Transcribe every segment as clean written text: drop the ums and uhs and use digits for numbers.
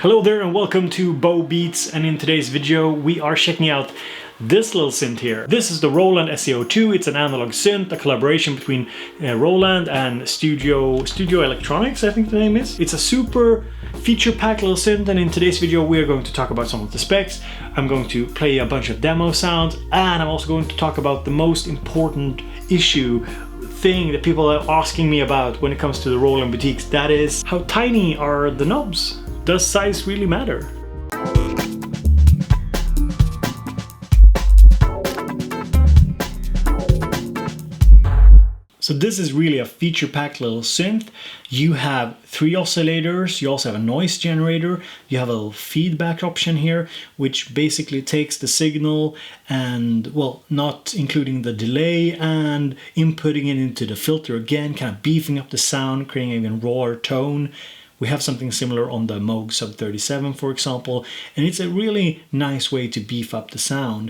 Hello there and welcome to Bo Beats, and in today's video we are checking out this little synth here. This is the Roland SE-02. It's an analog synth, a collaboration between Roland and Studio Electronics, I think the name is. It's a super feature-packed little synth, and in today's video we are going to talk about some of the specs. I'm going to play a bunch of demo sounds, and I'm also going to talk about the most important thing that people are asking me about when it comes to the Roland boutiques. That is, how tiny are the knobs? Does size really matter? So this is really a feature-packed little synth. You have 3 oscillators, you also have a noise generator, you have a little feedback option here, which basically takes the signal and, well, not including the delay, and inputting it into the filter again, kind of beefing up the sound, creating an even rawer tone. We have something similar on the Moog Sub 37, for example, and it's a really nice way to beef up the sound.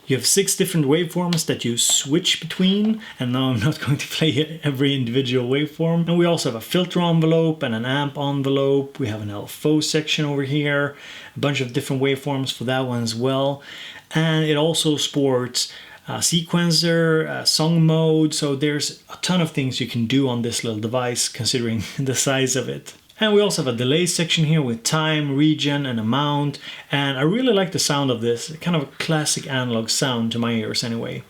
You have 6 different waveforms that you switch between, and now I'm not going to play every individual waveform. And we also have a filter envelope and an amp envelope. We have an LFO section over here, a bunch of different waveforms for that one as well. And it also sports a sequencer, a song mode, so there's a ton of things you can do on this little device considering the size of it. And we also have a delay section here with time, region, and amount. And I really like the sound of this, kind of a classic analog sound to my ears anyway.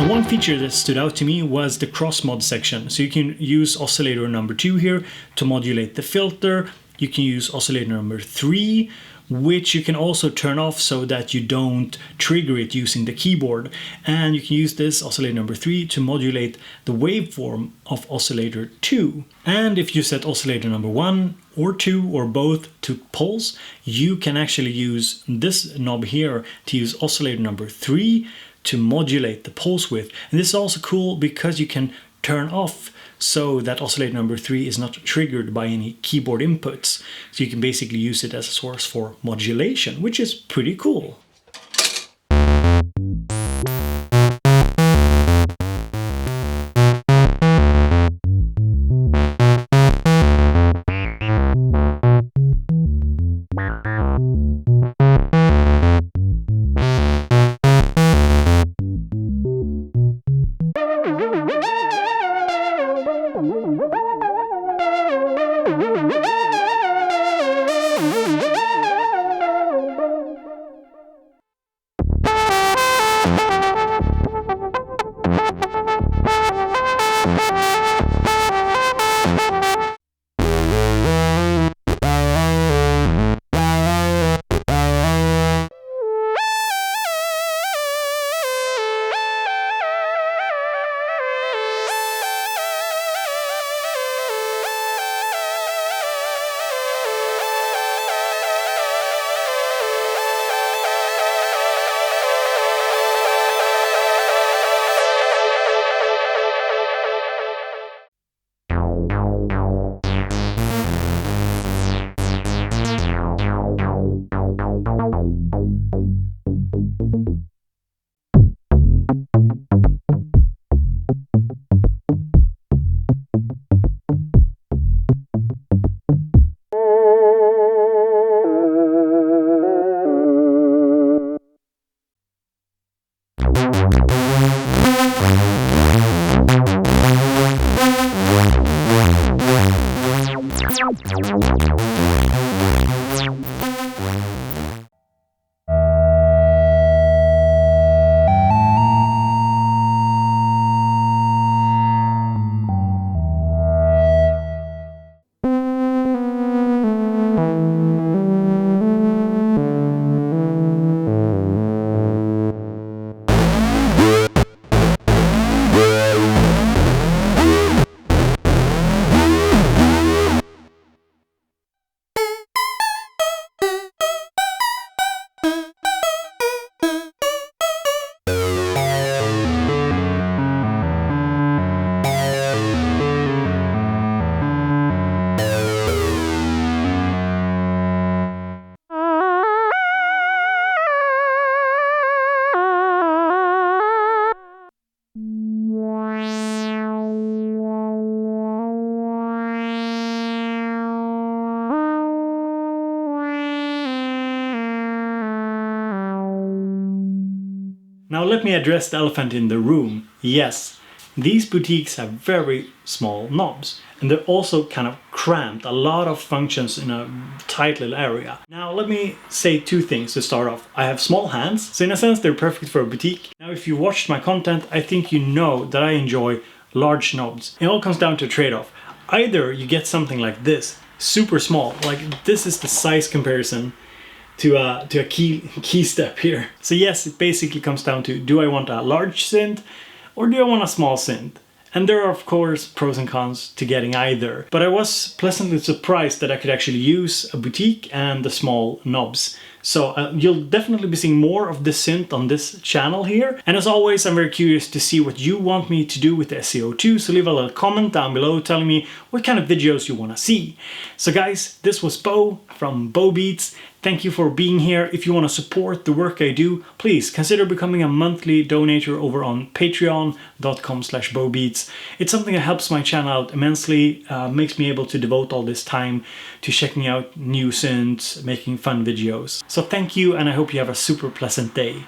One feature that stood out to me was the cross-mod section. So you can use oscillator number 2 here to modulate the filter. You can use oscillator number 3, which you can also turn off so that you don't trigger it using the keyboard. And you can use this oscillator number 3 to modulate the waveform of oscillator 2. And if you set oscillator number 1 or 2 or both to pulse, you can actually use this knob here to use oscillator number 3 to modulate the pulse width. And this is also cool because you can turn off so that oscillator number 3 is not triggered by any keyboard inputs. So you can basically use it as a source for modulation, which is pretty cool. Now let me address the elephant in the room. Yes, these boutiques have very small knobs, and they're also kind of cramped, a lot of functions in a tight little area. Now let me say two things to start off. I have small hands, so in a sense they're perfect for a boutique. Now if you watched my content, I think you know that I enjoy large knobs. It all comes down to a trade-off. Either you get something like this, super small, like this is the size comparison to a key step here. So yes, it basically comes down to, do I want a large synth or do I want a small synth? And there are of course pros and cons to getting either. But I was pleasantly surprised that I could actually use a boutique and the small knobs. So you'll definitely be seeing more of this synth on this channel here. And as always, I'm very curious to see what you want me to do with the SE-02. So leave a little comment down below telling me what kind of videos you want to see. So guys, this was Bo from Bo Beats. Thank you for being here. If you want to support the work I do, please consider becoming a monthly donator over on patreon.com/bobeats. It's something that helps my channel out immensely, makes me able to devote all this time to checking out new synths, making fun videos. So thank you, and I hope you have a super pleasant day.